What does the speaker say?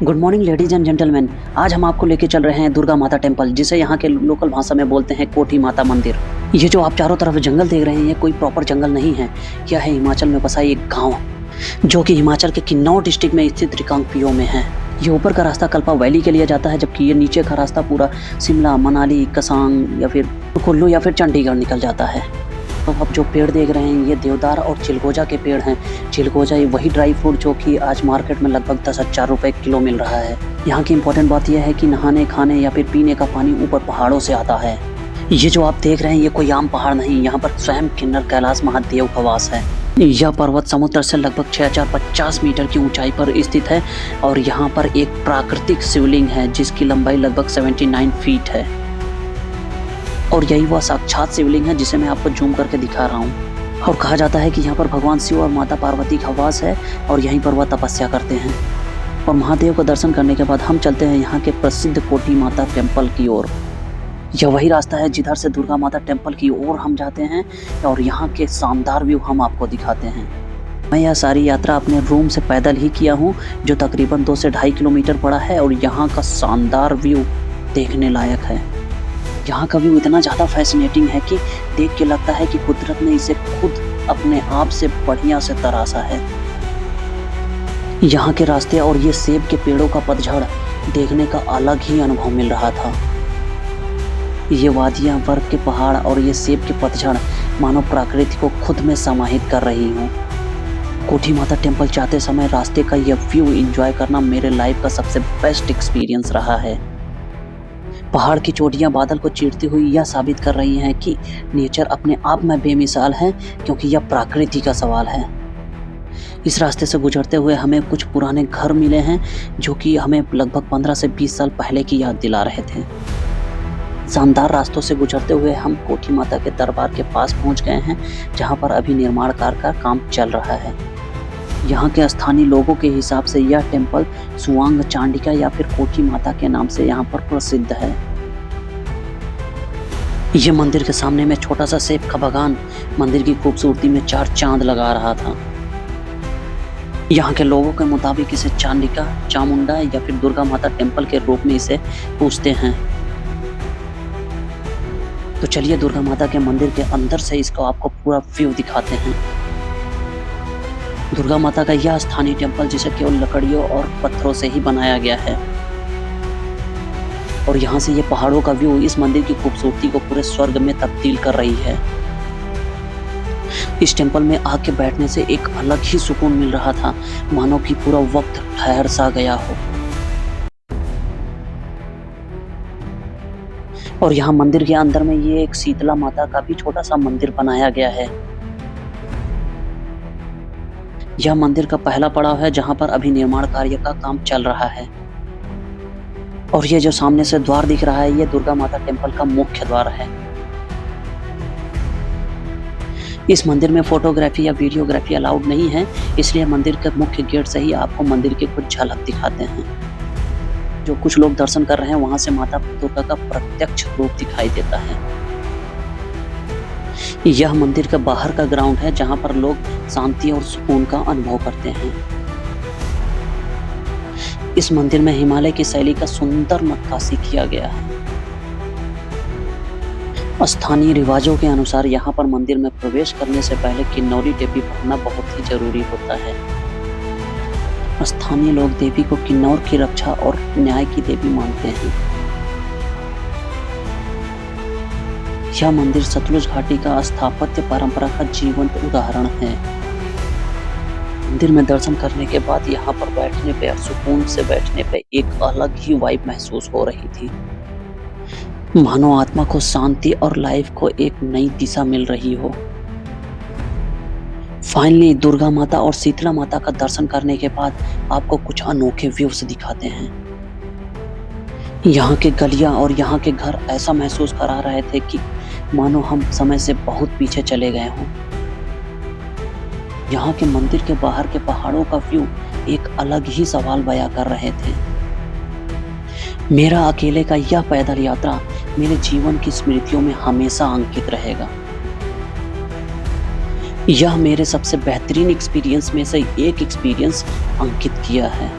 Good morning ladies and gentleman. आज हम आपको लेके चल रहे हैं दुर्गा माता टेम्पल, जिसे यहाँ के लोकल भाषा में बोलते हैं कोठी माता मंदिर। ये जो आप चारों तरफ जंगल देख रहे हैं, ये कोई प्रॉपर जंगल नहीं है। यह है हिमाचल में बसा एक गांव, जो कि हिमाचल के किन्नौर डिस्ट्रिक्ट में स्थित रिकांगपिओ में है। ये ऊपर का रास्ता कल्पा वैली के लिए जाता है, जबकि ये नीचे का रास्ता पूरा शिमला, मनाली, कसांग या फिर कुल्लू या फिर चंडीगढ़ निकल जाता है। तो आप जो पेड़ देख रहे हैं, ये देवदार और चिलगोजा के पेड़ हैं। चिलगोजा ये वही ड्राई फ्रूट जो कि आज मार्केट में लगभग 10,000 रुपए किलो मिल रहा है। यहाँ की इम्पोर्टेंट बात यह है कि नहाने, खाने या फिर पीने का पानी ऊपर पहाड़ों से आता है। ये जो आप देख रहे हैं, ये कोई आम पहाड़ नहीं, यहाँ पर स्वयं किन्नर कैलाश महादेव का वास है। यह पर्वत समुद्र से लगभग 6050 मीटर की ऊंचाई पर स्थित है और यहाँ पर एक प्राकृतिक शिवलिंग है, जिसकी लंबाई लगभग 79 फीट है। और यही वह साक्षात शिवलिंग है जिसे मैं आपको जूम करके दिखा रहा हूँ। और कहा जाता है कि यहाँ पर भगवान शिव और माता पार्वती का वास है और यहीं पर वह तपस्या करते हैं। और महादेव का दर्शन करने के बाद हम चलते हैं यहाँ के प्रसिद्ध कोठी माता टेम्पल की ओर। यह वही रास्ता है जिधर से दुर्गा माता टेम्पल की ओर हम जाते हैं और यहाँ के शानदार व्यू हम आपको दिखाते हैं। मैं यह सारी यात्रा अपने रूम से पैदल ही किया हूँ, जो तकरीबन 2 से 2.5 किलोमीटर पड़ा है और यहाँ का शानदार व्यू देखने लायक है। यहाँ का व्यू इतना ज़्यादा फैसिनेटिंग है कि देख के लगता है कि कुदरत ने इसे खुद अपने आप से बढ़िया से तराशा है। यहाँ के रास्ते और ये सेब के पेड़ों का पतझड़ देखने का अलग ही अनुभव मिल रहा था। ये वादियाँ, बर्फ के पहाड़ और ये सेब के पतझड़ मानो प्रकृति को खुद में समाहित कर रही हूँ। कोठी माता टेम्पल जाते समय रास्ते का यह व्यू एंजॉय करना मेरे लाइफ का सबसे बेस्ट एक्सपीरियंस रहा है। पहाड़ की चोटियां बादल को चीरती हुई यह साबित कर रही हैं कि नेचर अपने आप में बेमिसाल है, क्योंकि यह प्रकृति का सवाल है। इस रास्ते से गुजरते हुए हमें कुछ पुराने घर मिले हैं, जो कि हमें लगभग 15 से 20 साल पहले की याद दिला रहे थे। शानदार रास्तों से गुजरते हुए हम कोठी माता के दरबार के पास पहुंच गए हैं, जहां पर अभी निर्माण कार्य का काम चल रहा है। यहाँ के स्थानीय लोगों के हिसाब से यह टेम्पल सुवांग चांडिका या फिर कोठी माता के नाम से यहाँ पर प्रसिद्ध है। यह मंदिर के सामने में छोटा सा सेब का बागान मंदिर की खूबसूरती में 4 चांद लगा रहा था। यहाँ के लोगों के मुताबिक इसे चांडिका, चामुंडा या फिर दुर्गा माता टेम्पल के रूप में इसे पूजते हैं। तो चलिए दुर्गा माता के मंदिर के अंदर से इसको आपको पूरा व्यू दिखाते हैं। दुर्गा माता का यह स्थानीय टेम्पल, जिसे केवल लकड़ियों और पत्थरों से ही बनाया गया है, और यहाँ से ये पहाड़ों का व्यू इस मंदिर की खूबसूरती को पूरे स्वर्ग में तब्दील कर रही है। इस टेम्पल में आके बैठने से एक अलग ही सुकून मिल रहा था, मानो कि पूरा वक्त ठहर सा गया हो। और यहाँ मंदिर के अंदर में ये एक शीतला माता का भी छोटा सा मंदिर बनाया गया है। यह मंदिर का पहला पड़ाव है, जहां पर अभी निर्माण कार्य का काम चल रहा है। और ये जो सामने से द्वार दिख रहा है, ये दुर्गा माता टेम्पल का मुख्य द्वार है। इस मंदिर में फोटोग्राफी या वीडियोग्राफी अलाउड नहीं है, इसलिए मंदिर के मुख्य गेट से ही आपको मंदिर की कुछ झलक दिखाते हैं। जो कुछ लोग दर्शन कर रहे हैं, वहां से माता दुर्गा का प्रत्यक्ष रूप दिखाई देता है। यह मंदिर का बाहर का ग्राउंड है, जहां पर लोग शांति और सुकून का अनुभव करते हैं। इस मंदिर में हिमालय की शैली का सुंदर नक्काशी किया गया है। स्थानीय रिवाजों के अनुसार यहाँ पर मंदिर में प्रवेश करने से पहले किन्नौरी देवी पढ़ना बहुत ही जरूरी होता है। स्थानीय लोग देवी को किन्नौर की रक्षा और न्याय की देवी मानते हैं। यह मंदिर सतलुज घाटी का स्थापत्य परंपरा का जीवंत उदाहरण है। मंदिर में दर्शन करने के बाद यहाँ पर बैठने पे और सुकून से बैठने पे एक अलग ही वाइब महसूस हो रही थी, मानो आत्मा को शांति और लाइफ को एक नई दिशा मिल रही हो। फाइनली दुर्गा माता और शीतला माता का दर्शन करने के बाद आपको कुछ अनोखे व्यूज दिखाते हैं। यहाँ के गलियां और यहाँ के घर ऐसा महसूस करा रहे थे कि मानो हम समय से बहुत पीछे चले गए हों। यहाँ के मंदिर के बाहर के पहाड़ों का व्यू एक अलग ही सवाल बयां कर रहे थे। मेरा अकेले का यह पैदल यात्रा मेरे जीवन की स्मृतियों में हमेशा अंकित रहेगा। यह मेरे सबसे बेहतरीन एक्सपीरियंस में से एक एक्सपीरियंस अंकित किया है।